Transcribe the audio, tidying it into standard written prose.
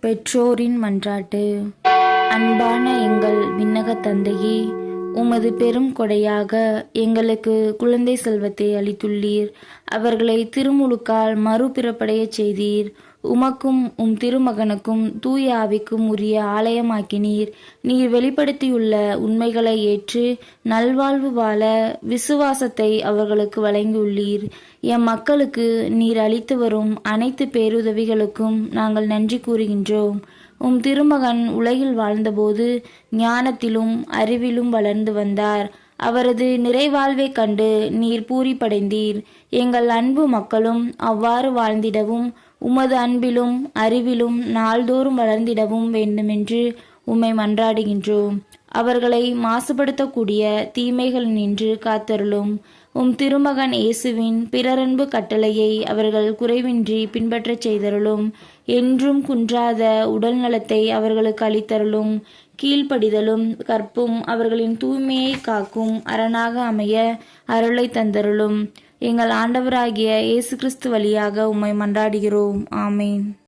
பெற்றோரின் மன்றாட்டு. அன்பான எங்கள் விண்ணக தந்தையே, உமது பெரும் கொடையாக எங்களுக்கு குழந்தை செல்வத்தை அளித்துள்ளீர். அவர்களை திருமுழுக்கால் மறுபிறப்படையச் செய்தீர். உமக்கும் உம் திருமகனுக்கும் தூய ஆவிக்கும் உரிய ஆலயமாக்கினீர். நீர் வெளிப்படுத்தியுள்ள உண்மைகளை ஏற்று நல்வாழ்வு வாழ விசுவாசத்தை அவர்களுக்கு வழங்கியுள்ளீர். எம் மக்களுக்கு நீர் அளித்து வரும் அனைத்து பேருதவிகளுக்கும் நாங்கள் நன்றி கூறுகின்றோம். உம் திருமகன் உலகில் வாழ்ந்தபோது ஞானத்திலும் அறிவிலும் வளர்ந்து வந்தார். அவரது நிறைவாழ்வை கண்டு நீர் பூரிப்படைந்தீர். எங்கள் அன்பு மக்களும் அவ்வாறு வாழ்ந்திடவும் உமது அன்பிலும் அறிவிலும் நாள்தோறும் வளர்ந்திடவும் வேண்டுமென்று உம்மை மன்றாடுகின்றோம். அவர்களை மாசுபடுத்தக்கூடிய தீமைகள் நின்று காத்தருளும். உம் திருமகன் இயேசுவின் பிறரன்பு கட்டளையை அவர்கள் குறைவின்றி பின்பற்றச் செய்தருளும். என்றும் குன்றாத உடல் நலத்தை அவர்களுக்கு அளித்தருளும். கீழ்ப்படிதலும் கற்பும் அவர்களின் தூய்மையை காக்கும் அரணாக அமைய அருளை தந்தருளும். எங்கள் ஆண்டவராகிய இயேசு கிறிஸ்து வழியாக உம்மை மன்றாடுகிறோம். ஆமேன்.